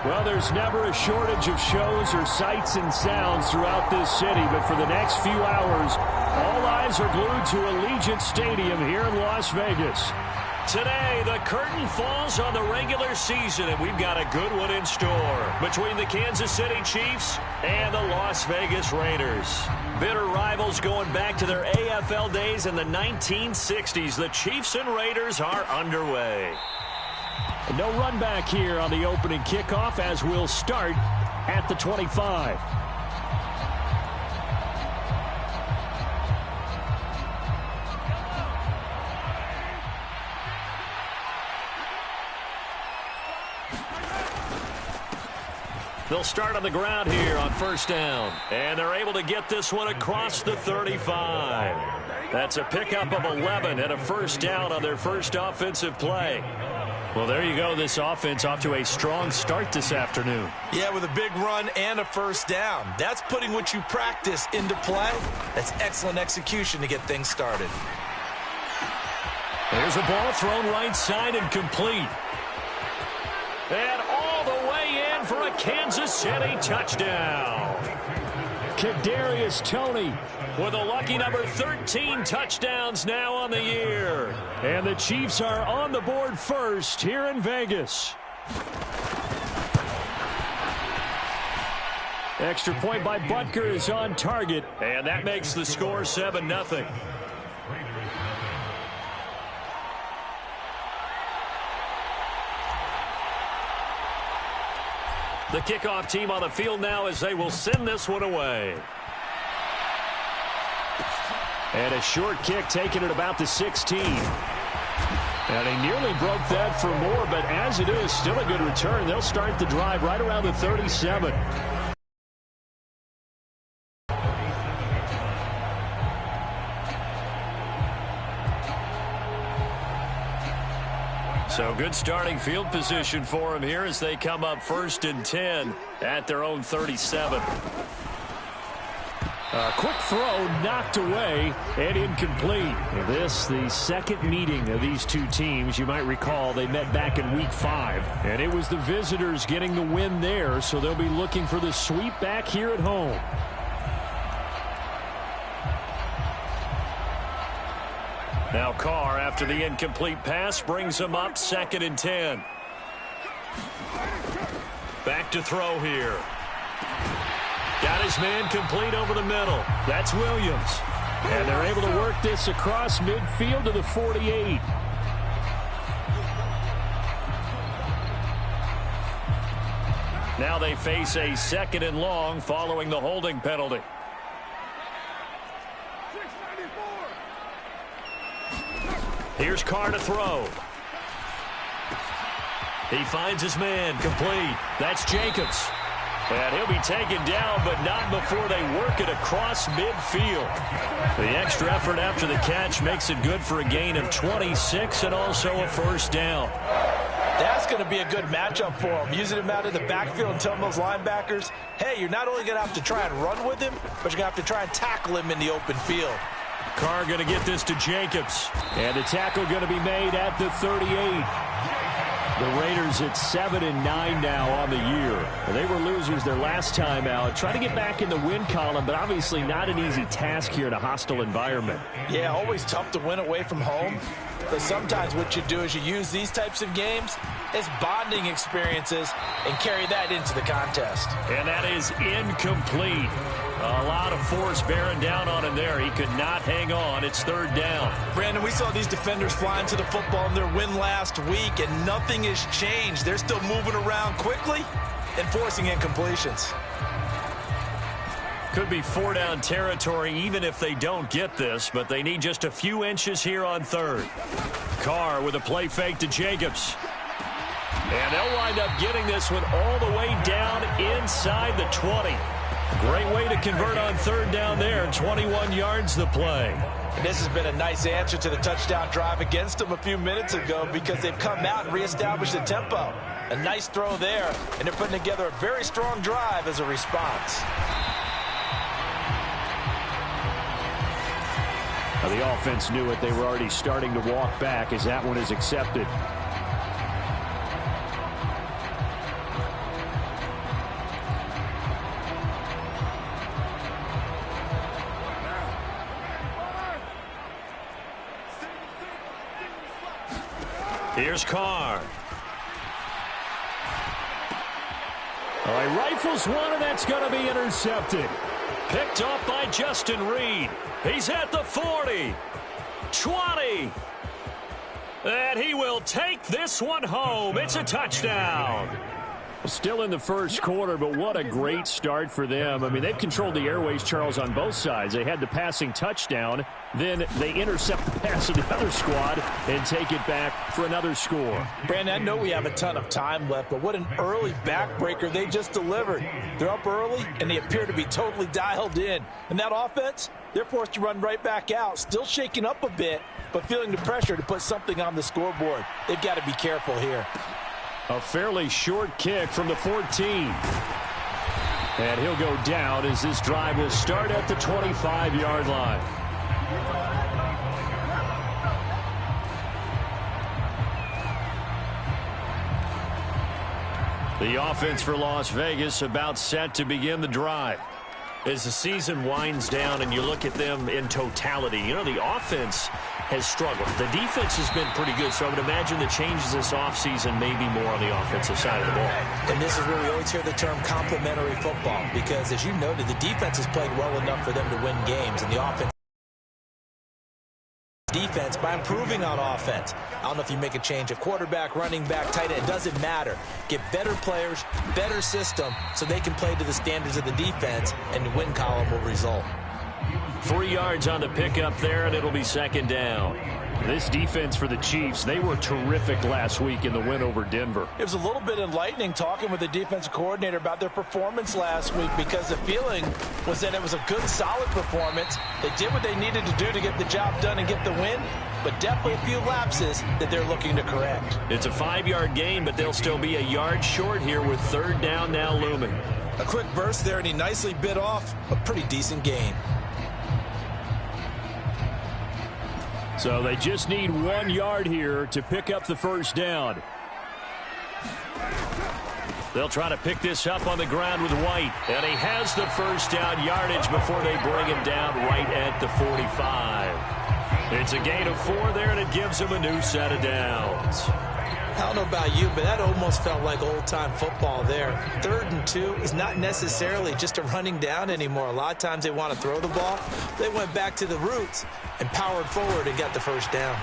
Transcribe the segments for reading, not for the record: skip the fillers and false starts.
Well, there's never a shortage of shows or sights and sounds throughout this city, but for the next few hours, all eyes are glued to Allegiant Stadium here in Las Vegas. Today, the curtain falls on the regular season, and we've got a good one in store between the Kansas City Chiefs and the Las Vegas Raiders. Bitter rivals going back to their AFL days in the 1960s. The Chiefs and Raiders are underway. No run back here on the opening kickoff as we'll start at the 25. They'll start on the ground here on first down. And they're able to get this one across the 35. That's a pickup of 11 and a first down on their first offensive play. Well, there you go. This offense off to a strong start this afternoon. Yeah, with a big run and a first down. That's putting what you practice into play. That's excellent execution to get things started. There's a ball thrown right side and complete. And all the way in for a Kansas City touchdown. Kadarius Toney with a lucky number 13 touchdowns now on the year. And the Chiefs are on the board first here in Vegas. Extra point by Butker is on target. And that makes the score 7-0. The kickoff team on the field now as they will send this one away. And a short kick taken at about the 16. And he nearly broke that for more, but as it is, still a good return. They'll start the drive right around the 37. So good starting field position for them here as they come up 1st and 10 at their own 37. A quick throw knocked away and incomplete. This, the second meeting of these two teams. You might recall they met back in week 5. And it was the visitors getting the win there, so they'll be looking for the sweep back here at home. Now Carr, after the incomplete pass, brings them up 2nd and 10. Back to throw here. Got his man complete over the middle. That's Williams. And they're able to work this across midfield to the 48. Now they face a 2nd and long following the holding penalty. Here's Carr to throw. He finds his man complete. That's Jacobs. And he'll be taken down, but not before they work it across midfield. The extra effort after the catch makes it good for a gain of 26 and also a first down. That's going to be a good matchup for him. Using him out in the backfield and telling those linebackers, hey, you're not only going to have to try and run with him, but you're going to have to try and tackle him in the open field. Carr going to get this to Jacobs. And the tackle going to be made at the 38. The Raiders at 7-9 now on the year. They were losers their last time out. Trying to get back in the win column, but obviously not an easy task here in a hostile environment. Yeah, always tough to win away from home. But sometimes what you do is you use these types of games as bonding experiences and carry that into the contest. And that is incomplete. A lot of force bearing down on him there. He could not hang on. It's 3rd down. Brandon, we saw these defenders flying to the football in their win last week, and nothing has changed. They're still moving around quickly and forcing incompletions. Could be 4-down territory even if they don't get this, but they need just a few inches here on 3rd. Carr with a play fake to Jacobs. And they'll wind up getting this one all the way down inside the 20. Great way to convert on 3rd down there. 21 yards the play. And this has been a nice answer to the touchdown drive against them a few minutes ago because they've come out and reestablished the tempo. A nice throw there, and they're putting together a very strong drive as a response. Now the offense knew it. They were already starting to walk back as that one is accepted. Here's Carr. All right, rifles one, and that's going to be intercepted. Picked off by Justin Reed. He's at the 40. 20. And he will take this one home. It's a touchdown. Still in the first quarter, but what a great start for them. I mean, they've controlled the airways, Charles, on both sides. They had the passing touchdown. Then they intercept the pass of the other squad and take it back for another score. Brandon, I know we have a ton of time left, but what an early backbreaker they just delivered. They're up early, and they appear to be totally dialed in. And that offense, they're forced to run right back out, still shaking up a bit, but feeling the pressure to put something on the scoreboard. They've got to be careful here. A fairly short kick from the 14. And he'll go down as this drive will start at the 25-yard line. The offense for Las Vegas about set to begin the drive. As the season winds down and you look at them in totality, you know, the offense has struggled. The defense has been pretty good, so I would imagine the changes this offseason may be more on the offensive side of the ball. And this is where we always hear the term complementary football, because as you noted, the defense has played well enough for them to win games, and the offense defense by improving on offense. I don't know if you make a change at quarterback, running back, tight end. It doesn't matter. Get better players, better system, so they can play to the standards of the defense, and the win column will result. 3 yards on the pickup there, and it'll be second down. This defense for the Chiefs, they were terrific last week in the win over Denver. It was a little bit enlightening talking with the defensive coordinator about their performance last week, because the feeling was that it was a good, solid performance. They did what they needed to do to get the job done and get the win, but definitely a few lapses that they're looking to correct. It's a 5-yard gain, but they'll still be a yard short here with third down now looming. A quick burst there, and he nicely bit off a pretty decent gain. So they just need 1 yard here to pick up the first down. They'll try to pick this up on the ground with White. And he has the first down yardage before they bring him down right at the 45. It's a gain of 4 there, and it gives him a new set of downs. I don't know about you, but that almost felt like old-time football there. 3rd and 2 is not necessarily just a running down anymore. A lot of times they want to throw the ball. They went back to the roots and powered forward and got the first down.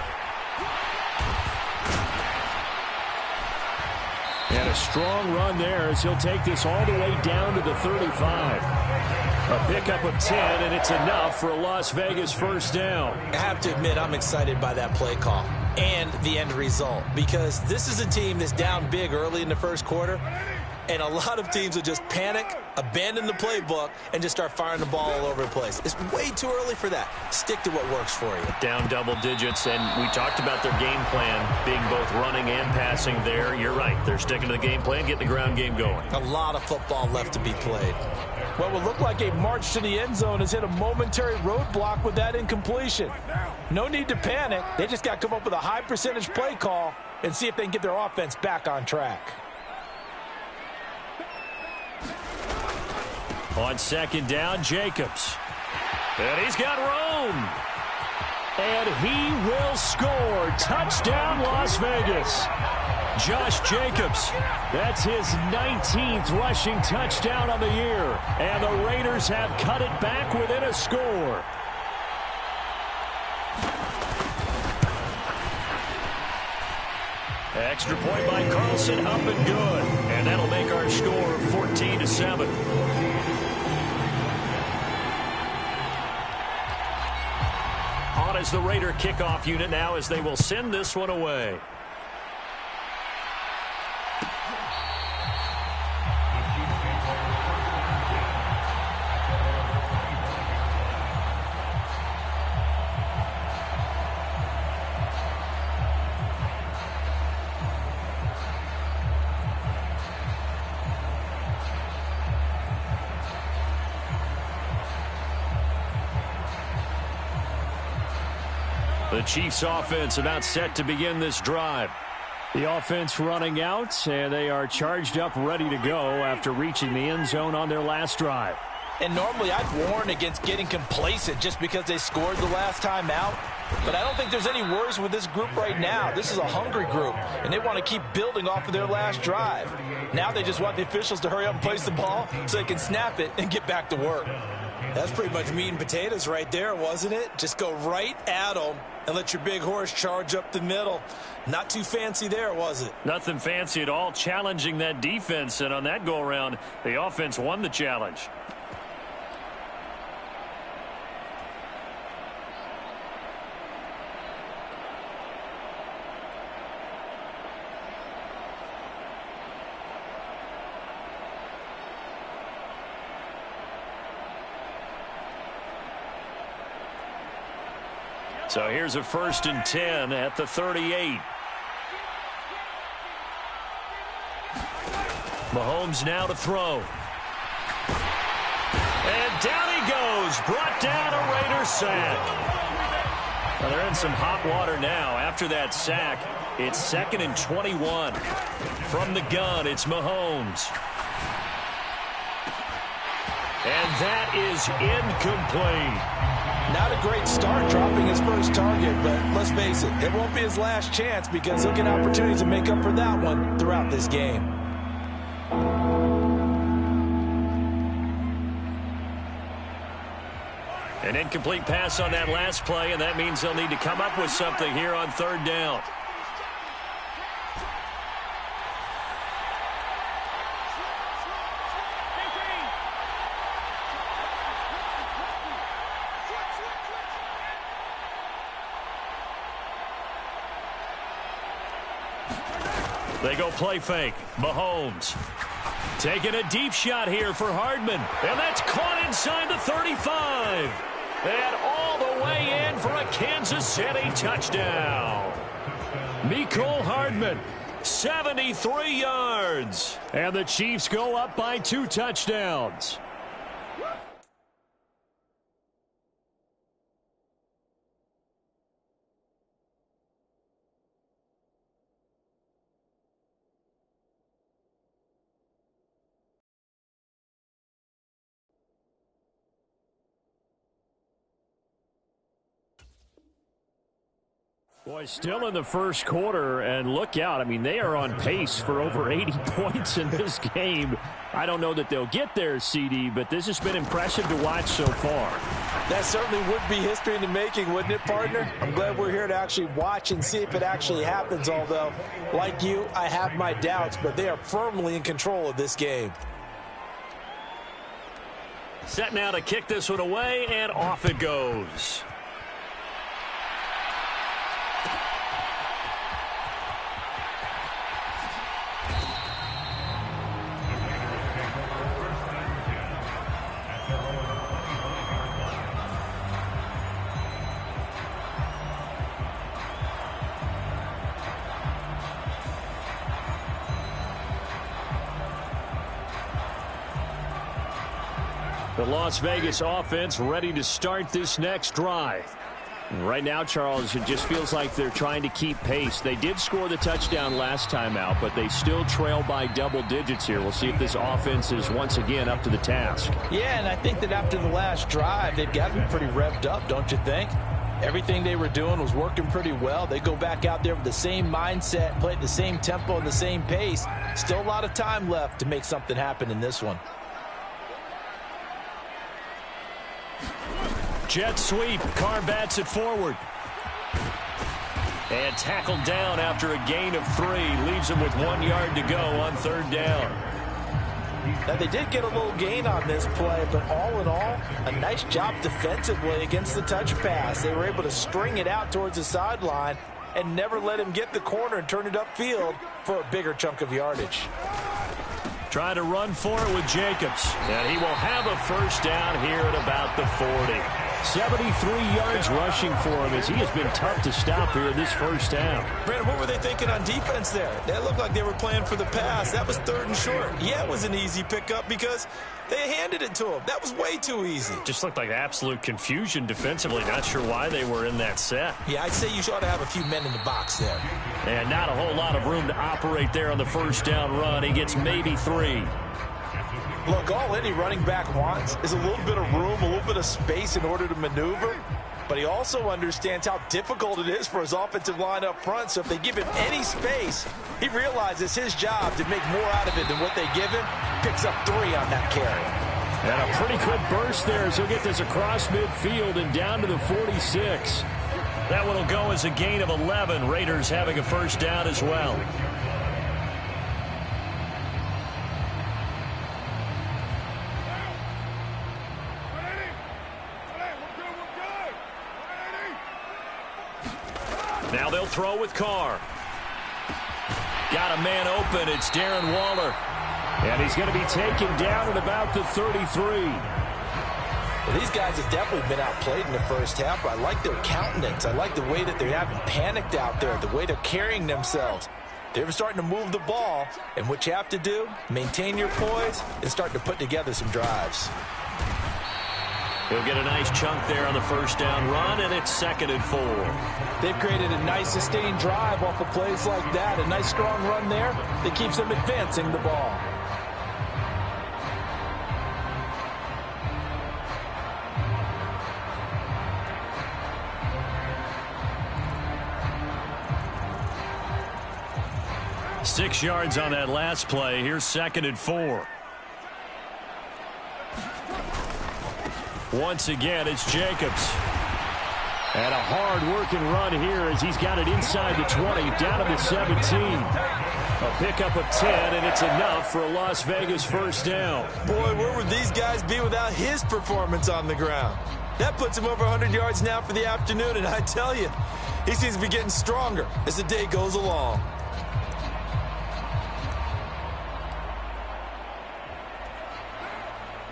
And a strong run there as he'll take this all the way down to the 35. A pickup of 10, and it's enough for a Las Vegas first down. I have to admit, I'm excited by that play call and the end result, because this is a team that's down big early in the first quarter, and a lot of teams will just panic, abandon the playbook, and just start firing the ball all over the place. It's way too early for that. Stick to what works for you. Down double digits, and we talked about their game plan being both running and passing there. You're right. They're sticking to the game plan, getting the ground game going. A lot of football left to be played. What would look like a march to the end zone has hit a momentary roadblock with that incompletion. No need to panic. They just got to come up with a high percentage play call and see if they can get their offense back on track. On second down, Jacobs. And he's got room. And he will score. Touchdown, Las Vegas. Josh Jacobs, that's his 19th rushing touchdown on the year. And the Raiders have cut it back within a score. Extra point by Carlson, up and good. And that'll make our score 14-7. On as the Raider kickoff unit now, as they will send this one away. The Chiefs offense about set to begin this drive. The offense running out, and they are charged up, ready to go after reaching the end zone on their last drive. And normally I'd warn against getting complacent just because they scored the last time out. But I don't think there's any worries with this group right now. This is a hungry group, and they want to keep building off of their last drive. Now they just want the officials to hurry up and place the ball so they can snap it and get back to work. That's pretty much meat and potatoes right there, wasn't it? Just go right at them and let your big horse charge up the middle. Not too fancy there, was it? Nothing fancy at all, challenging that defense, and on that go-around, the offense won the challenge. So here's a 1st and 10 at the 38. Mahomes now to throw. And down he goes. Brought down a Raiders sack. Well, they're in some hot water now. After that sack, it's 2nd and 21. From the gun, it's Mahomes. And that is incomplete. Not a great start dropping his first target, but let's face it, it won't be his last chance because he'll get opportunities to make up for that one throughout this game. An incomplete pass on that last play, and that means they'll need to come up with something here on 3rd down. They go play fake. Mahomes taking a deep shot here for Hardman. And that's caught inside the 35. And all the way in for a Kansas City touchdown. Mecole Hardman, 73 yards. And the Chiefs go up by 2 touchdowns. Boy, still in the first quarter, and look out. I mean, they are on pace for over 80 points in this game. I don't know that they'll get there, CD, but this has been impressive to watch so far. That certainly would be history in the making, wouldn't it, partner? I'm glad we're here to actually watch and see if it actually happens, although, like you, I have my doubts, but they are firmly in control of this game. Set now to kick this one away, and off it goes. The Las Vegas offense ready to start this next drive. Right now, Charles, it just feels like they're trying to keep pace. They did score the touchdown last time out, but they still trail by double digits here. We'll see if this offense is once again up to the task. Yeah, and I think that after the last drive, they've got to be pretty revved up, don't you think? Everything they were doing was working pretty well. They go back out there with the same mindset, play at the same tempo and the same pace. Still a lot of time left to make something happen in this one. Jet sweep. Carr bats it forward. And tackled down after a gain of 3. Leaves him with 1 yard to go on 3rd down. Now, they did get a little gain on this play, but all in all, a nice job defensively against the touch pass. They were able to string it out towards the sideline and never let him get the corner and turn it upfield for a bigger chunk of yardage. Trying to run for it with Jacobs. And he will have a 1st down here at about the 40. 73 yards rushing for him as he has been tough to stop here in this first half. Brandon, what were they thinking on defense there? That looked like they were playing for the pass. That was 3rd and short. Yeah, it was an easy pickup because they handed it to him. That was way too easy. Just looked like absolute confusion defensively. Not sure why they were in that set. Yeah, I'd say you ought to have a few men in the box there. And not a whole lot of room to operate there on the 1st down run. He gets maybe 3. Look, all any running back wants is a little bit of room, a little bit of space in order to maneuver. But he also understands how difficult it is for his offensive line up front. So if they give him any space, he realizes his job to make more out of it than what they give him. Picks up 3 on that carry. And a pretty good burst there as he'll get this across midfield and down to the 46. That one will go as a gain of 11. Raiders having a first down as well. Now they'll throw with Carr. Got a man open. It's Darren Waller. And he's going to be taken down at about the 33. Well, these guys have definitely been outplayed in the first half. I like their countenance. I like the way that they haven't panicked out there, the way they're carrying themselves. They're starting to move the ball, and what you have to do, maintain your poise and start to put together some drives. He'll get a nice chunk there on the first down run, and it's 2nd and 4. They've created a nice sustained drive off of plays like that. A nice strong run there that keeps them advancing the ball. Six yards on that last play. Here's 2nd and 4. Once again, it's Jacobs. And a hard-working run here as he's got it inside the 20, down to the 17. A pickup of 10, and it's enough for a Las Vegas first down. Boy, where would these guys be without his performance on the ground? That puts him over 100 yards now for the afternoon, and I tell you, he seems to be getting stronger as the day goes along.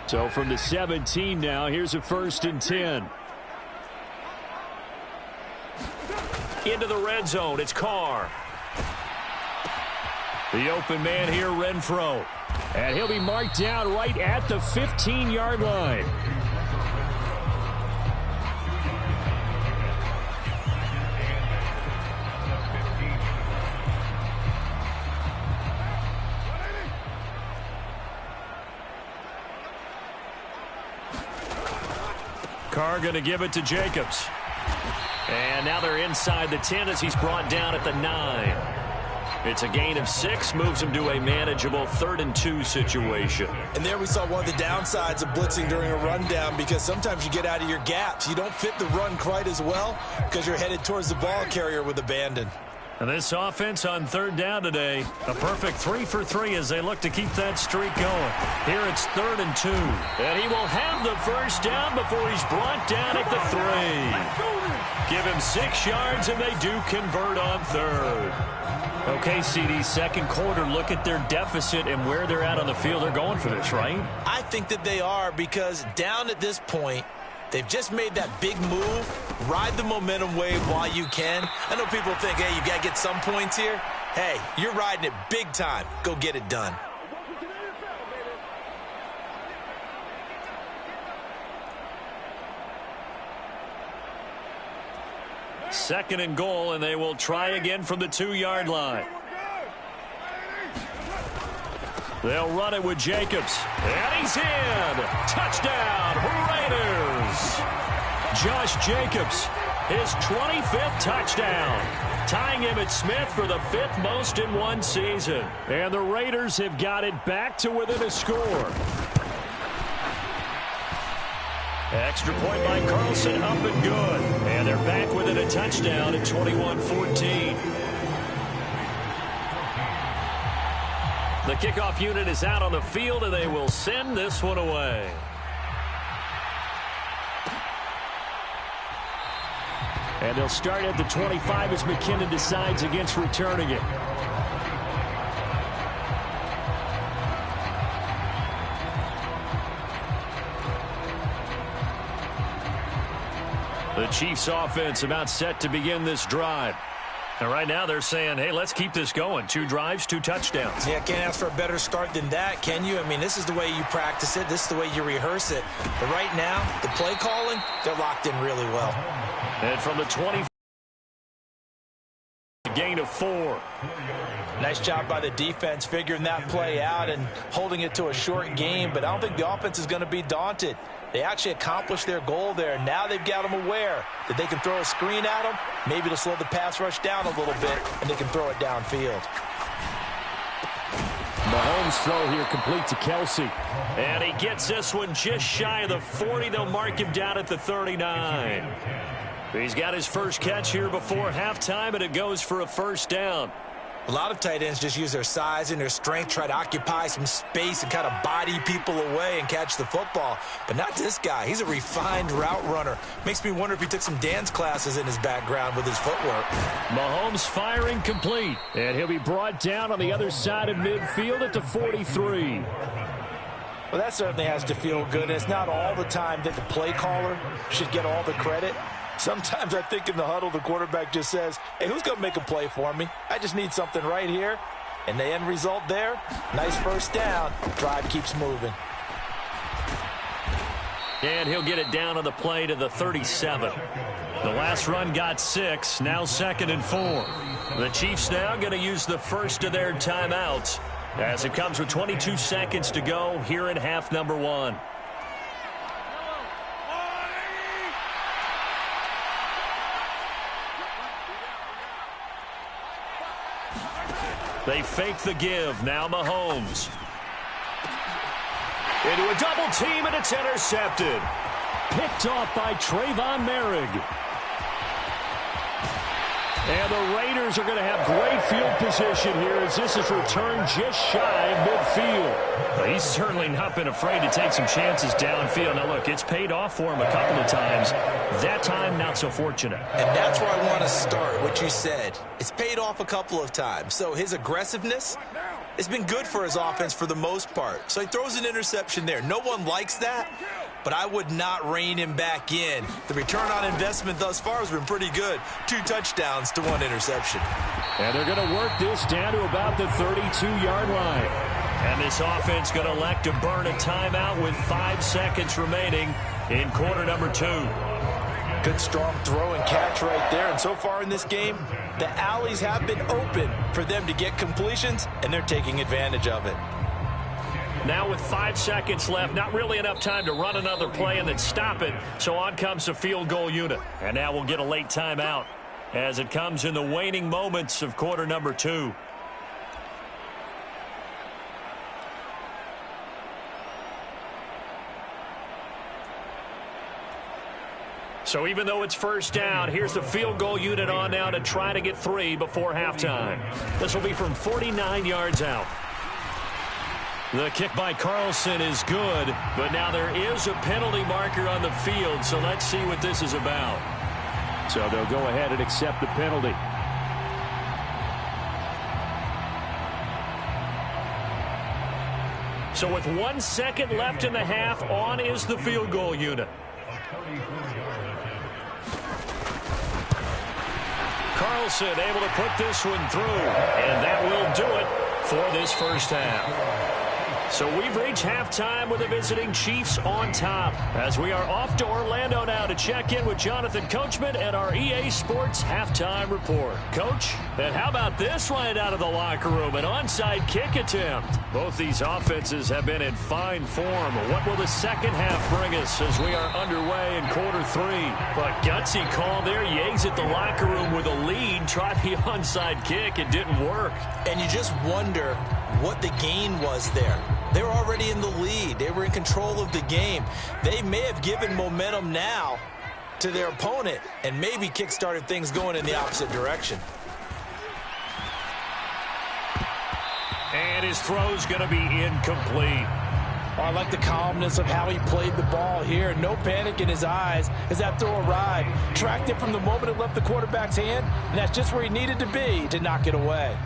So from the 17 now, here's a 1st and 10. Into the red zone, it's Carr. The open man here, Renfro. And he'll be marked down right at the 15-yard line. Carr going to give it to Jacobs. And now they're inside the 10 as he's brought down at the 9. It's a gain of 6, moves him to a manageable 3rd and 2 situation. And there we saw one of the downsides of blitzing during a rundown, because sometimes you get out of your gaps. You don't fit the run quite as well because you're headed towards the ball carrier with abandon. And this offense on 3rd down today, a perfect 3 for 3 as they look to keep that streak going. Here it's 3rd and 2. And he will have the first down before he's brought down at the 3. Give him 6 yards, and they do convert on 3rd. Okay, CD, second quarter, look at their deficit and where they're at on the field. They're going for this, right? I think that they are, because down at this point, they've just made that big move. Ride the momentum wave while you can. I know people think, hey, you got to get some points here. Hey, you're riding it big time. Go get it done. Second and goal, and they will try again from the 2-yard line. They'll run it with Jacobs. And he's in. Touchdown, Raiders. Josh Jacobs, his 25th touchdown, tying Emmitt Smith for the 5th most in one season. And the Raiders have got it back to within a score. Extra point by Carlson, up and good. And they're back within a touchdown at 21-14. The kickoff unit is out on the field, and they will send this one away. And they'll start at the 25 as McKinnon decides against returning it. The Chiefs offense about set to begin this drive. And right now they're saying, hey, let's keep this going. 2 drives, 2 touchdowns. Yeah, can't ask for a better start than that, can you? I mean, this is the way you practice it. This is the way you rehearse it. But right now, the play calling, they're locked in really well. And from the 20, gain of 4. Nice job by the defense figuring that play out and holding it to a short game, but I don't think the offense is going to be daunted. They actually accomplished their goal there. Now they've got them aware that they can throw a screen at them. Maybe to slow the pass rush down a little bit, and they can throw it downfield. Mahomes' throw here complete to Kelce. And he gets this one just shy of the 40. They'll mark him down at the 39. He's got his first catch here before halftime, and it goes for a first down. A lot of tight ends just use their size and their strength, try to occupy some space and kind of body people away and catch the football. But not this guy. He's a refined route runner. Makes me wonder if he took some dance classes in his background with his footwork. Mahomes firing complete. And he'll be brought down on the other side of midfield at the 43. Well, that certainly has to feel good. It's not all the time that the play caller should get all the credit. Sometimes I think in the huddle, the quarterback just says, hey, who's going to make a play for me? I just need something right here. And the end result there, nice first down. Drive keeps moving. And he'll get it down on the play to the 37. The last run got 6, now 2nd and 4. The Chiefs now going to use the first of their timeouts as it comes with 22 seconds to go here in half number 1. They fake the give. Now Mahomes. Into a double team, and it's intercepted. Picked off by Trayvon Merrick. And the Raiders are going to have great field position here as this is returned just shy of midfield. Well, he's certainly not been afraid to take some chances downfield. Now, look, it's paid off for him a couple of times. That time, not so fortunate. And that's where I want to start, what you said. It's paid off a couple of times. So his aggressiveness has been good for his offense for the most part. So he throws an interception there. No one likes that, but I would not rein him back in. The return on investment thus far has been pretty good. 2 touchdowns to 1 interception. And they're going to work this down to about the 32-yard line. And this offense going to elect to burn a timeout with 5 seconds remaining in quarter number 2. Good strong throw and catch right there. And so far in this game, the alleys have been open for them to get completions, and they're taking advantage of it. Now with 5 seconds left, not really enough time to run another play and then stop it. So on comes the field goal unit. And now we'll get a late timeout as it comes in the waning moments of quarter number 2. So even though it's first down, here's the field goal unit on now to try to get 3 before halftime. This will be from 49 yards out. The kick by Carlson is good, but now there is a penalty marker on the field, so let's see what this is about. So they'll go ahead and accept the penalty. So with 1 second left in the half, on is the field goal unit. Carlson able to put this one through, and that will do it for this first half. So we've reached halftime with the visiting Chiefs on top as we are off to Orlando now to check in with Jonathan Coachman and our EA Sports halftime report. Coach, and how about this right out of the locker room, an onside kick attempt? Both these offenses have been in fine form. What will the second half bring us as we are underway in quarter 3? But gutsy call there. Yates at the locker room with a lead. Tried the onside kick. It didn't work. And you just wonder what the gain was there. They were already in the lead. They were in control of the game. They may have given momentum now to their opponent and maybe kick-started things going in the opposite direction. And his throw's going to be incomplete. Oh, I like the calmness of how he played the ball here. No panic in his eyes as that throw arrived. Tracked it from the moment it left the quarterback's hand, and that's just where he needed to be to knock it away.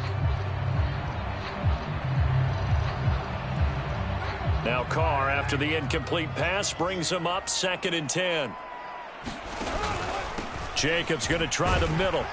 Now Carr, after the incomplete pass, brings him up 2nd and 10. Jacobs going to try the middle.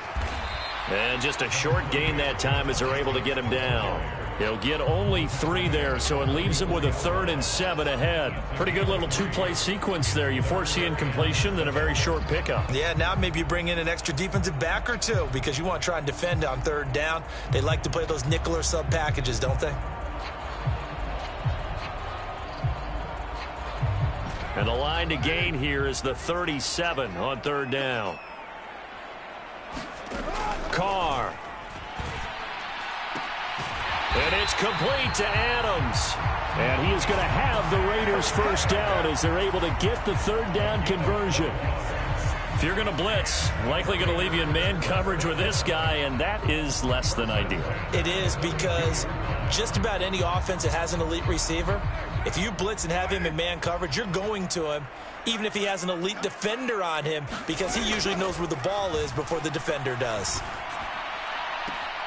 And just a short gain that time as they're able to get him down. He'll get only 3 there, so it leaves him with a 3rd and 7 ahead. Pretty good little 2-play sequence there. You force the incompletion, then a very short pickup. Yeah, now maybe you bring in an extra defensive back or two because you want to try and defend on 3rd down. They like to play those nickel or sub packages, don't they? And the line to gain here is the 37 on 3rd down. Carr. And it's complete to Adams. And he is going to have the Raiders first down as they're able to get the 3rd down conversion. If you're going to blitz, likely going to leave you in man coverage with this guy, and that is less than ideal. It is because just about any offense that has an elite receiver, if you blitz and have him in man coverage, you're going to him, even if he has an elite defender on him, because he usually knows where the ball is before the defender does.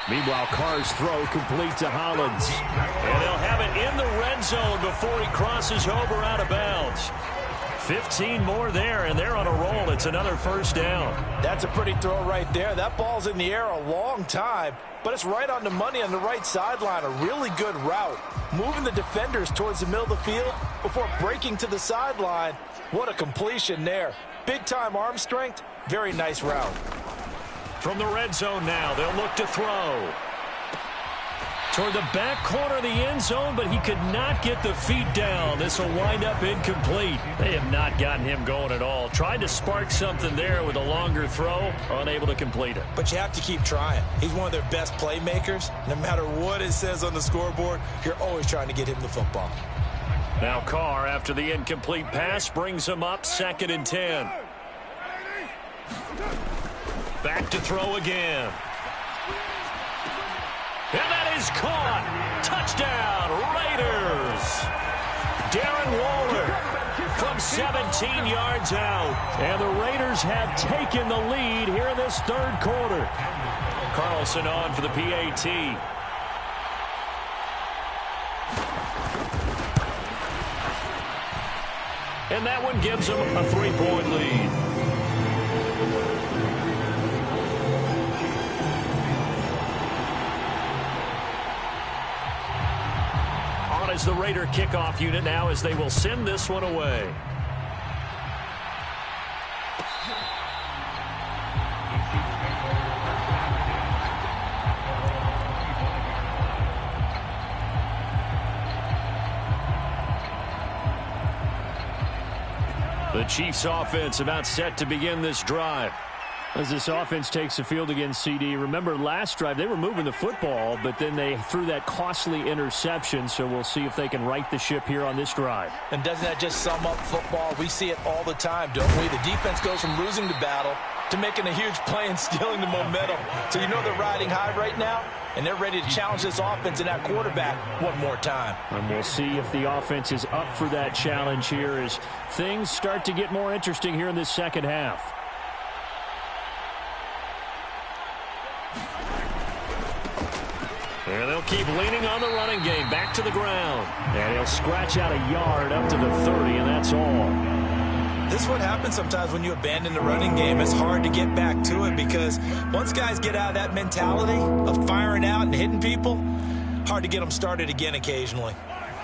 Meanwhile, Carr's throw complete to Hollins. And they'll have it in the red zone before he crosses over out of bounds. 15 more there, and they're on a roll. It's another first down. That's a pretty throw right there. That ball's in the air a long time, but it's right on the money on the right sideline. A really good route. Moving the defenders towards the middle of the field before breaking to the sideline. What a completion there. Big-time arm strength. Very nice route. From the red zone now, they'll look to throw. Toward the back corner of the end zone, but he could not get the feet down. This will wind up incomplete. They have not gotten him going at all. Tried to spark something there with a longer throw, unable to complete it. But you have to keep trying. He's one of their best playmakers. No matter what it says on the scoreboard, you're always trying to get him the football. Now Carr, after the incomplete pass, brings him up 2nd and 10. Back to throw again. And that is caught. Touchdown, Raiders. Darren Waller from 17 yards out. And the Raiders have taken the lead here in this 3rd quarter. Carlson on for the PAT. And that one gives them a 3-point lead. As the Raider kickoff unit now as they will send this one away. The Chiefs offense about set to begin this drive. As this offense takes the field against CD, remember last drive they were moving the football, but then they threw that costly interception, so we'll see if they can right the ship here on this drive. And doesn't that just sum up football? We see it all the time, don't we? The defense goes from losing the battle to making a huge play and stealing the momentum. So you know they're riding high right now, and they're ready to challenge this offense and that quarterback one more time. And we'll see if the offense is up for that challenge here as things start to get more interesting here in this second half. And they'll keep leaning on the running game. Back to the ground. And he'll scratch out a yard up to the 30, and that's all. This is what happens sometimes when you abandon the running game. It's hard to get back to it because once guys get out of that mentality of firing out and hitting people, hard to get them started again occasionally.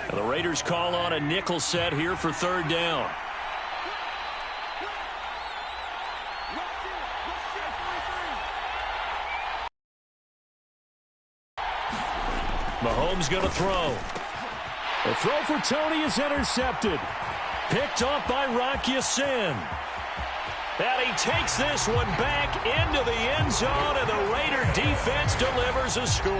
And the Raiders call on a nickel set here for 3rd down. Mahomes going to throw. The throw for Tony is intercepted. Picked off by Rock Ya-Sin. And he takes this one back into the end zone, and the Raider defense delivers a score.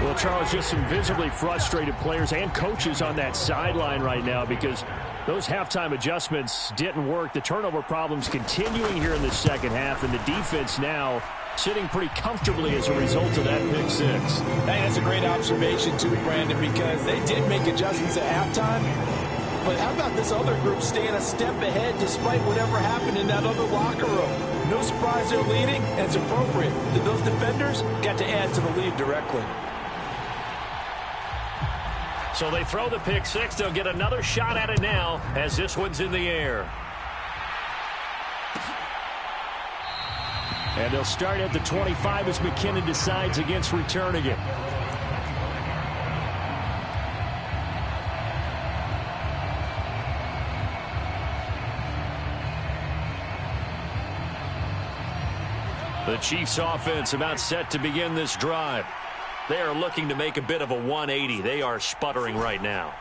Well, Charles, just some visibly frustrated players and coaches on that sideline right now because those halftime adjustments didn't work. The turnover problems continuing here in the second half, and the defense now sitting pretty comfortably as a result of that pick six. I think that's a great observation, too, Brandon, because they did make adjustments at halftime. But how about this other group staying a step ahead despite whatever happened in that other locker room? No surprise they're leading, and it's appropriate. Those defenders got to add to the lead directly. So they throw the pick six. They'll get another shot at it now as this one's in the air. And they'll start at the 25 as McKinnon decides against returning it. The Chiefs offense about set to begin this drive. They are looking to make a bit of a 180. They are sputtering right now.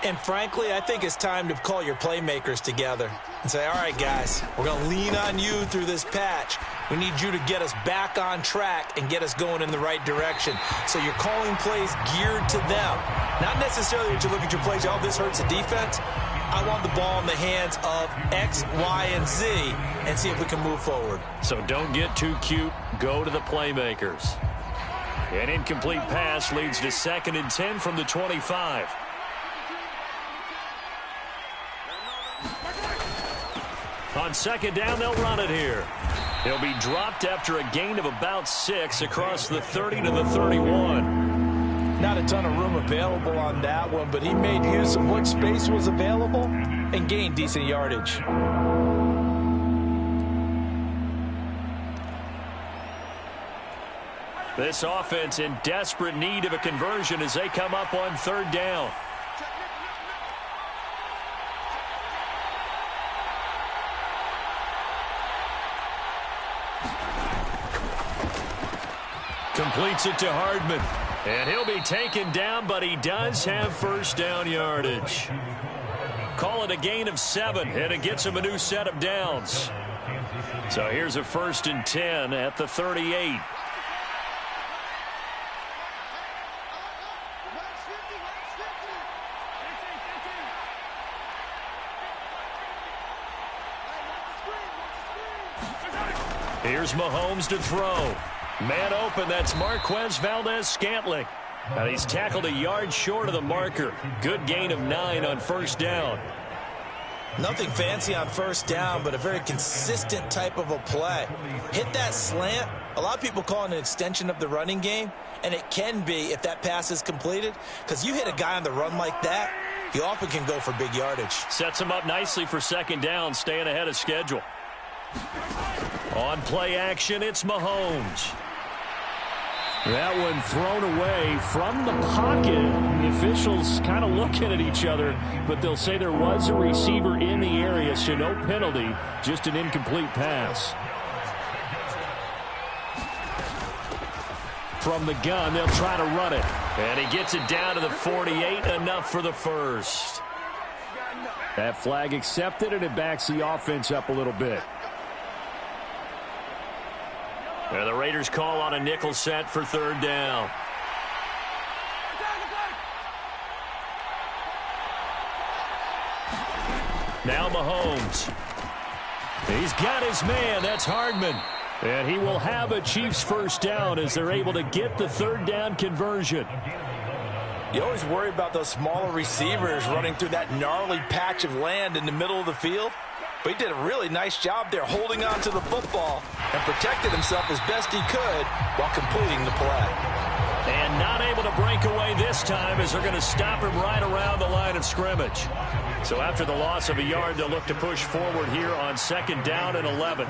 And frankly, I think it's time to call your playmakers together and say, all right, guys, we're going to lean on you through this patch. We need you to get us back on track and get us going in the right direction. So you're calling plays geared to them. Not necessarily that you look at your plays, oh, this hurts the defense. I want the ball in the hands of X, Y, and Z and see if we can move forward. So don't get too cute. Go to the playmakers. An incomplete pass leads to 2nd and 10 from the 25. On 2nd down, they'll run it here. He'll be dropped after a gain of about 6 across the 30 to the 31. Not a ton of room available on that one, but he made use of what space was available and gained decent yardage. This offense in desperate need of a conversion as they come up on 3rd down. Completes it to Hardman. And he'll be taken down, but he does have 1st down yardage. Call it a gain of 7, and it gets him a new set of downs. So here's a 1st and 10 at the 38. Here's Mahomes to throw. Man open, that's Marquez Valdes-Scantling. And he's tackled a yard short of the marker. Good gain of 9 on 1st down. Nothing fancy on 1st down, but a very consistent type of a play. Hit that slant. A lot of people call it an extension of the running game, and it can be if that pass is completed, because you hit a guy on the run like that, he often can go for big yardage. Sets him up nicely for 2nd down, staying ahead of schedule. On play action, it's Mahomes. That one thrown away from the pocket. The officials kind of looking at each other, but they'll say there was a receiver in the area, so no penalty, just an incomplete pass. From the gun, they'll try to run it. And he gets it down to the 48, enough for the 1st. That flag accepted, and it backs the offense up a little bit. And the Raiders call on a nickel set for 3rd down. Now Mahomes. He's got his man. That's Hardman. And he will have a Chiefs 1st down as they're able to get the 3rd down conversion. You always worry about those smaller receivers running through that gnarly patch of land in the middle of the field. But he did a really nice job there holding on to the football and protected himself as best he could while completing the play. And not able to break away this time as they're going to stop him right around the line of scrimmage. So after the loss of a yard, they'll look to push forward here on 2nd down and 11.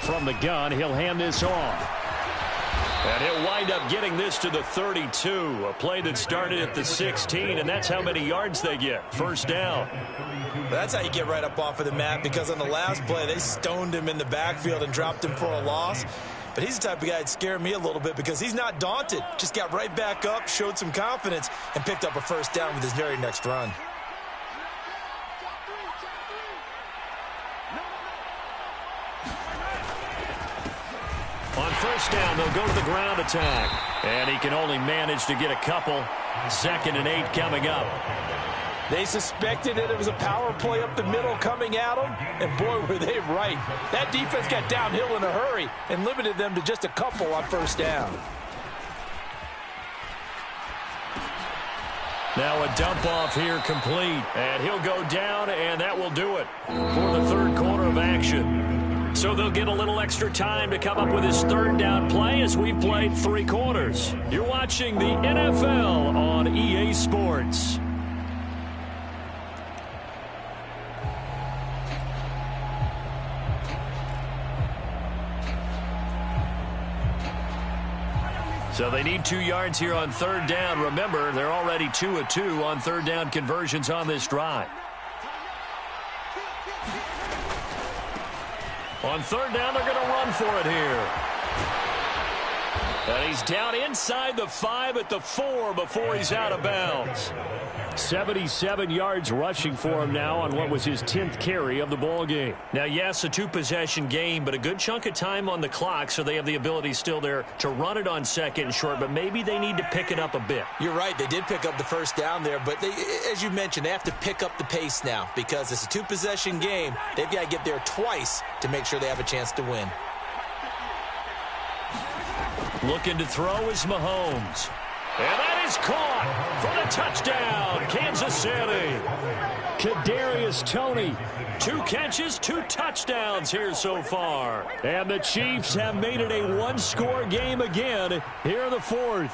From the gun, he'll hand this off. And he'll wind up getting this to the 32, a play that started at the 16, and that's how many yards they get. 1st down. That's how you get right up off of the mat, because on the last play, they stoned him in the backfield and dropped him for a loss. But he's the type of guy that scared me a little bit because he's not daunted. Just got right back up, showed some confidence, and picked up a 1st down with his very next run. On 1st down, they'll go to the ground attack. And he can only manage to get a couple. 2nd and 8 coming up. They suspected that it was a power play up the middle coming at them, and boy, were they right. That defense got downhill in a hurry and limited them to just a couple on 1st down. Now a dump off here complete. And he'll go down, and that will do it for the 3rd quarter of action. So they'll get a little extra time to come up with his 3rd down play as we've played 3 quarters. You're watching the NFL on EA Sports. So they need 2 yards here on 3rd down. Remember, they're already 2 of 2 on 3rd down conversions on this drive. On third down, they're going to run for it here. And he's down inside the 5 at the 4 before he's out of bounds. 77 yards rushing for him now on what was his 10th carry of the ball game. Now, yes, a two-possession game, but a good chunk of time on the clock, so they have the ability still there to run it on second and short, but maybe they need to pick it up a bit. You're right. They did pick up the first down there, but they, as you mentioned, they have to pick up the pace now because it's a two-possession game. They've got to get there twice to make sure they have a chance to win. Looking to throw is Mahomes. And that is caught for the touchdown, Kansas City. Kadarius Toney. 2 catches, 2 touchdowns here so far. And the Chiefs have made it a one-score game again here in the 4th.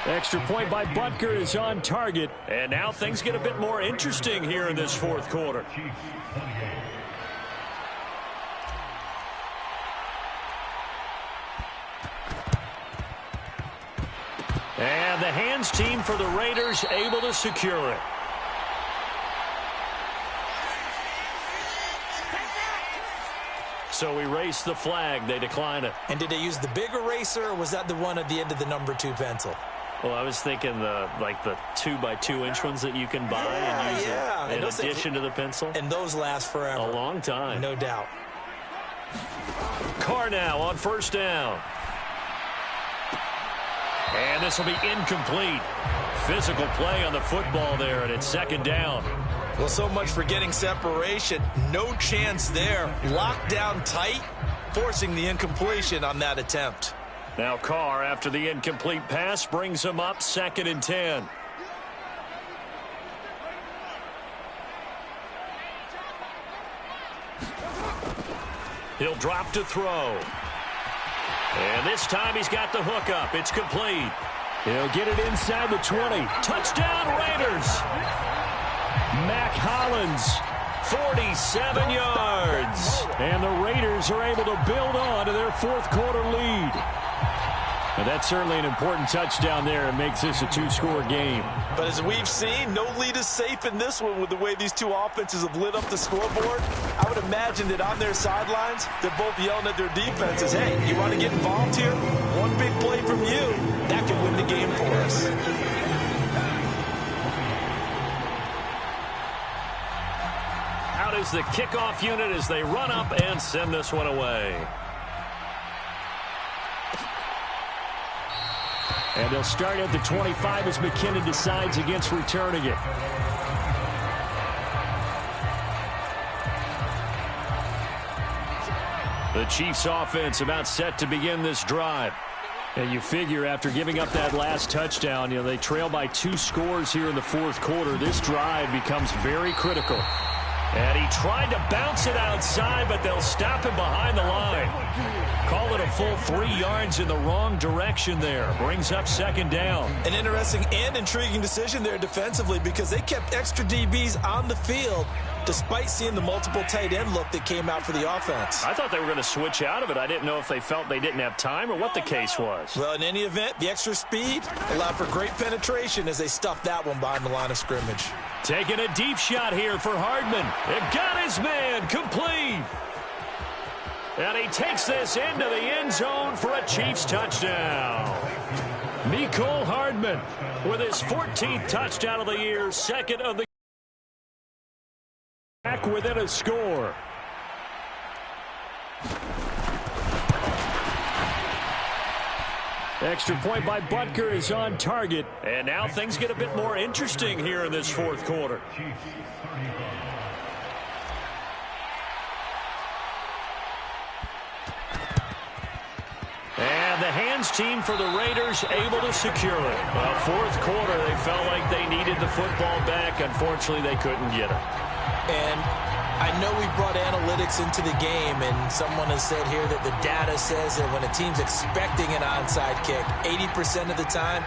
Extra point by Butker is on target. And now things get a bit more interesting here in this 4th quarter. And the hands team for the Raiders able to secure it. So we race the flag. They decline it. And did they use the big eraser, or was that the one at the end of the number 2 pencil? Well, I was thinking the 2-by-2-inch ones that you can buy and use in addition to the pencil. And those last forever. A long time. No doubt. Carr now on first down. And this will be incomplete. Physical play on the football there, and it's second down. Well, so much for getting separation. No chance there. Locked down tight, forcing the incompletion on that attempt. Now Carr, after the incomplete pass, brings him up 2nd and 10. He'll drop to throw. And this time he's got the hook up. It's complete. He'll get it inside the 20. Touchdown Raiders. Mac Hollins. 47 yards. And the Raiders are able to build on to their 4th quarter lead. And that's certainly an important touchdown there. It makes this a 2-score game. But as we've seen, no lead is safe in this one with the way these two offenses have lit up the scoreboard. I would imagine that on their sidelines, they're both yelling at their defenses, hey, you want to get involved here? One big play from you, that could win the game for us. Out is the kickoff unit as they run up and send this one away. And they'll start at the 25 as McKinnon decides against returning it. The Chiefs offense about set to begin this drive. And you figure after giving up that last touchdown, they trail by 2 scores here in the 4th quarter. This drive becomes very critical. And he tried to bounce it outside, but they'll stop him behind the line. Call it a full 3 yards in the wrong direction there. Brings up 2nd down. An interesting and intriguing decision there defensively because they kept extra DBs on the field despite seeing the multiple tight end look that came out for the offense. I thought they were going to switch out of it. I didn't know if they felt they didn't have time or what the case was. Well, in any event, the extra speed allowed for great penetration as they stuffed that one behind the line of scrimmage. Taking a deep shot here for Hardman. It got his man complete. And he takes this into the end zone for a Chiefs touchdown. Mecole Hardman with his 14th touchdown of the year, 2nd of the back within a score. Extra point by Butker is on target. And now things get a bit more interesting here in this 4th quarter. And the hands team for the Raiders able to secure it. Well, 4th quarter, they felt like they needed the football back. Unfortunately, they couldn't get it. And I know we brought analytics into the game, and someone has said here that the data says that when a team's expecting an onside kick, 80% of the time,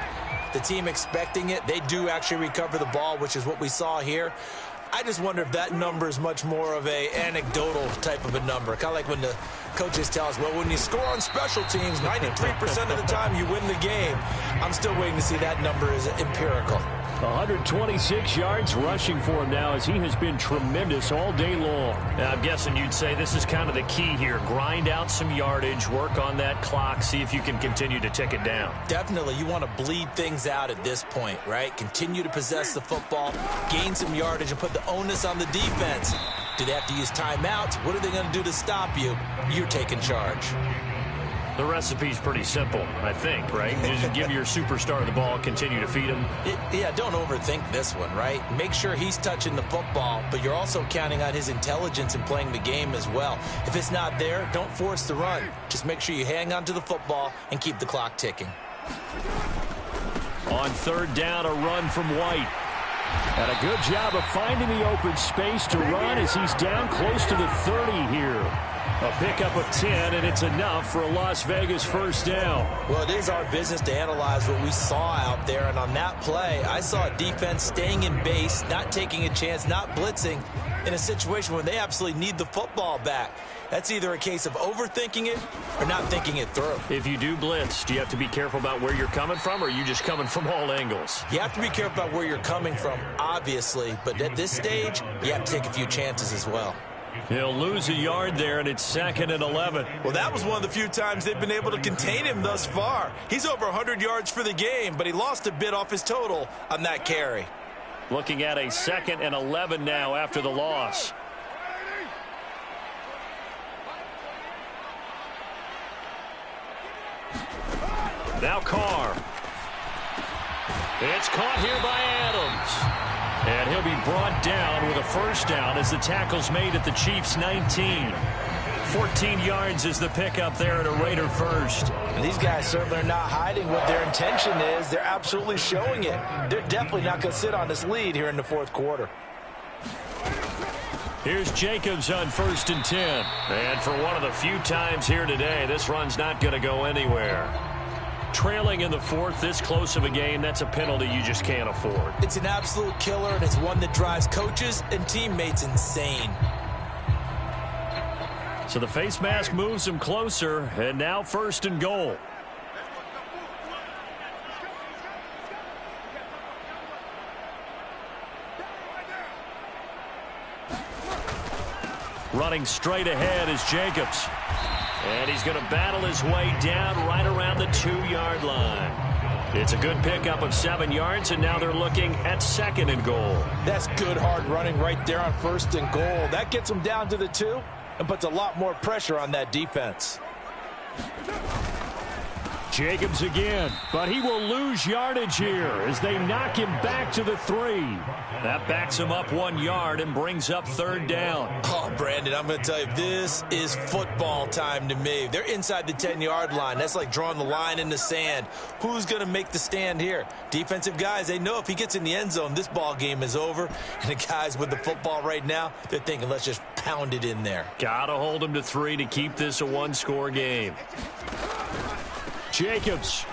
the team expecting it, they do actually recover the ball, which is what we saw here. I just wonder if that number is much more of a anecdotal type of a number. Kind of like when the coaches tell us, well, when you score on special teams, 93% of the time you win the game. I'm still waiting to see that number is empirical. 126 yards rushing for him now as he has been tremendous all day long. I'm guessing you'd say this is kind of the key here. Grind out some yardage, work on that clock, see if you can continue to tick it down. Definitely, you want to bleed things out at this point, right? Continue to possess the football, gain some yardage, and put the onus on the defense. Do they have to use timeouts? What are they going to do to stop you? You're taking charge. The recipe's pretty simple, I think, right? You just give your superstar the ball, continue to feed him. Yeah, don't overthink this one, right? Make sure he's touching the football, but you're also counting on his intelligence in playing the game as well. If it's not there, don't force the run. Just make sure you hang on to the football and keep the clock ticking. On third down, a run from White. And a good job of finding the open space to run as he's down close to the 30 here. A pickup of 10, and it's enough for a Las Vegas first down. Well, it is our business to analyze what we saw out there, and on that play, I saw a defense staying in base, not taking a chance, not blitzing, in a situation where they absolutely need the football back. That's either a case of overthinking it or not thinking it through. If you do blitz, do you have to be careful about where you're coming from, or are you just coming from all angles? You have to be careful about where you're coming from, obviously, but at this stage, you have to take a few chances as well. He'll lose a yard there, and it's 2nd and 11. Well, that was one of the few times they've been able to contain him thus far. He's over 100 yards for the game, but he lost a bit off his total on that carry. Looking at a 2nd and 11 now after the loss. Now Carr. It's caught here by Adams. And he'll be brought down with a first down as the tackle's made at the Chiefs' 19. 14 yards is the pickup there at a Raider first. And these guys certainly are not hiding what their intention is. They're absolutely showing it. They're definitely not going to sit on this lead here in the fourth quarter. Here's Jacobs on 1st and 10. And for one of the few times here today, this run's not going to go anywhere. Trailing in the fourth, this close of a game, that's a penalty you just can't afford. It's an absolute killer, and it's one that drives coaches and teammates insane. So the face mask moves him closer, and now 1st and goal. Running straight ahead is Jacobs. And he's going to battle his way down right around the 2-yard line. It's a good pickup of 7 yards, and now they're looking at 2nd and goal. That's good hard running right there on 1st and goal. That gets them down to the 2 and puts a lot more pressure on that defense. Jacobs again, but he will lose yardage here as they knock him back to the 3. That backs him up 1 yard and brings up 3rd down. Oh, Brandon, I'm going to tell you, this is football time to me. They're inside the 10-yard line. That's like drawing the line in the sand. Who's going to make the stand here? Defensive guys, they know if he gets in the end zone, this ball game is over. And the guys with the football right now, they're thinking, let's just pound it in there. Got to hold him to 3 to keep this a 1-score game. Jacobs.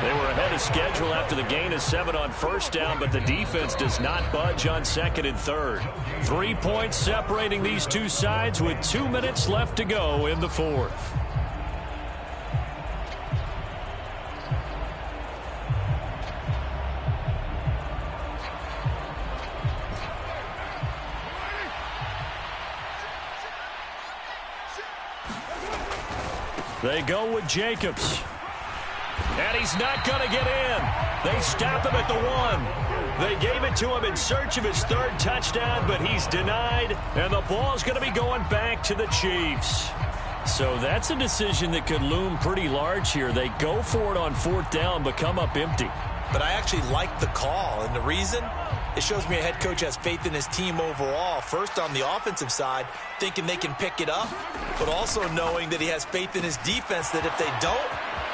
They were ahead of schedule after the gain of 7 on 1st down, but the defense does not budge on 2nd and 3rd. 3 points separating these two sides with 2 minutes left to go in the 4th. They go with Jacobs. And he's not going to get in. They stop him at the 1. They gave it to him in search of his 3rd touchdown, but he's denied. And the ball's going to be going back to the Chiefs. So that's a decision that could loom pretty large here. They go for it on 4th down, but come up empty. But I actually like the call, and the reason? It shows me a head coach has faith in his team overall. First, on the offensive side, thinking they can pick it up, but also knowing that he has faith in his defense that if they don't,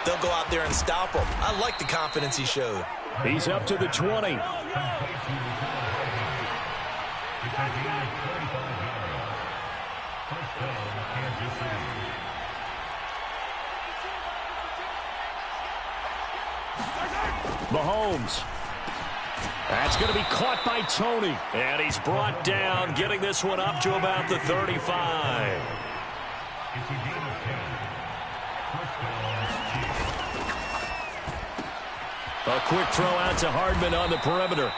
they'll go out there and stop them. I like the confidence he showed. He's up to the 20. Mahomes. That's going to be caught by Tony. And he's brought down, getting this one up to about the 35. A quick throw out to Hardman on the perimeter.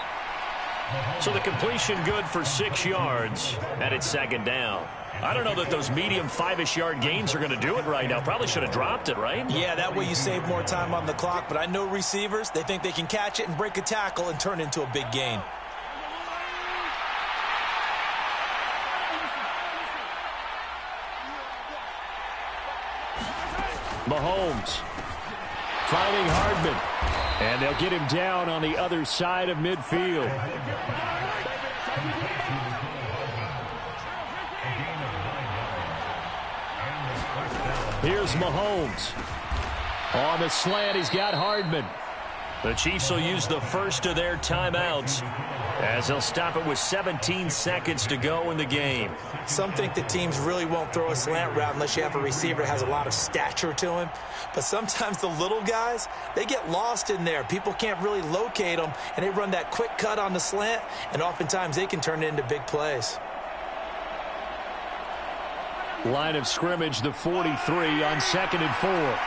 So the completion good for 6 yards, and it's second down. I don't know that those medium 5-ish yard gains are going to do it right now. Probably should have dropped it, right? Yeah, that way you save more time on the clock. But I know receivers, they think they can catch it and break a tackle and turn it into a big gain. Mahomes finding Hardman. And they'll get him down on the other side of midfield. Here's Mahomes. On the slant, he's got Hardman. The Chiefs will use the first of their timeouts as they'll stop it with 17 seconds to go in the game. Some think the teams really won't throw a slant route unless you have a receiver that has a lot of stature to him. But sometimes the little guys, they get lost in there. People can't really locate them, and they run that quick cut on the slant, and oftentimes they can turn it into big plays. Line of scrimmage, the 43 on 2nd and 4.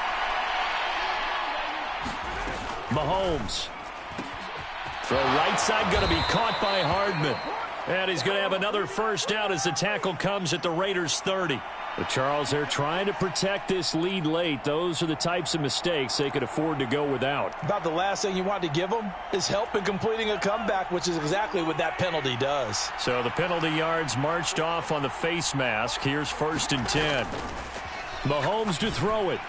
Mahomes. The right side going to be caught by Hardman. And he's going to have another first down as the tackle comes at the Raiders' 30. But Charles, they're trying to protect this lead late. Those are the types of mistakes they could afford to go without. About the last thing you want to give them is help in completing a comeback, which is exactly what that penalty does. So the penalty yards marched off on the face mask. Here's 1st and 10. Mahomes to throw it.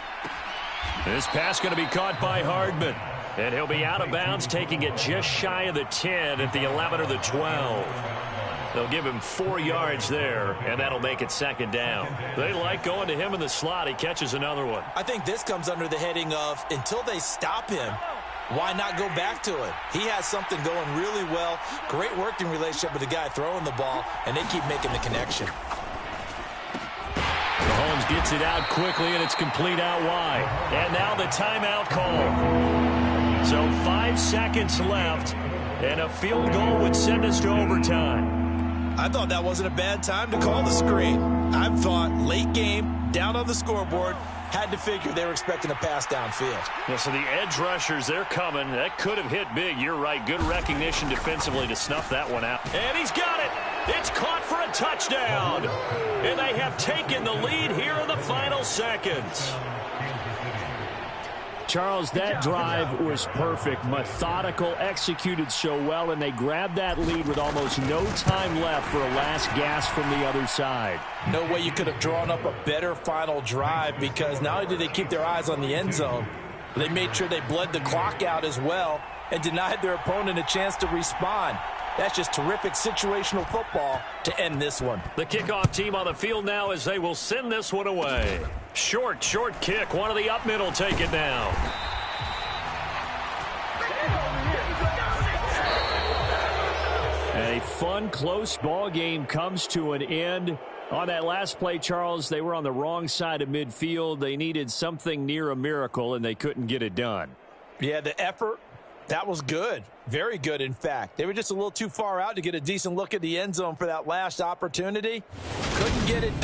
This pass going to be caught by Hardman. And he'll be out of bounds, taking it just shy of the 10 at the 11 or the 12. They'll give him 4 yards there, and that'll make it second down. They like going to him in the slot. He catches another one. I think this comes under the heading of, until they stop him, why not go back to it? He has something going really well. Great working relationship with the guy throwing the ball, and they keep making the connection. Mahomes gets it out quickly, and it's complete out wide. And now the timeout call. So 5 seconds left, and a field goal would send us to overtime. I thought that wasn't a bad time to call the screen. I thought late game, down on the scoreboard, had to figure they were expecting a pass downfield. Yeah, so the edge rushers, they're coming. That could have hit big. You're right. Good recognition defensively to snuff that one out. And he's got it. It's caught for a touchdown. And they have taken the lead here in the final seconds. Charles, that drive was perfect. Methodical, executed so well, and they grabbed that lead with almost no time left for a last gasp from the other side. No way you could have drawn up a better final drive, because not only did they keep their eyes on the end zone, they made sure they bled the clock out as well and denied their opponent a chance to respond. That's just terrific situational football to end this one. The kickoff team on the field now as they will send this one away. Short kick. One of the up mid will take it now. A fun, close ball game comes to an end. On that last play, Charles, they were on the wrong side of midfield. They needed something near a miracle, and they couldn't get it done. Yeah, the effort, that was good. Very good, in fact. They were just a little too far out to get a decent look at the end zone for that last opportunity. Couldn't get it done.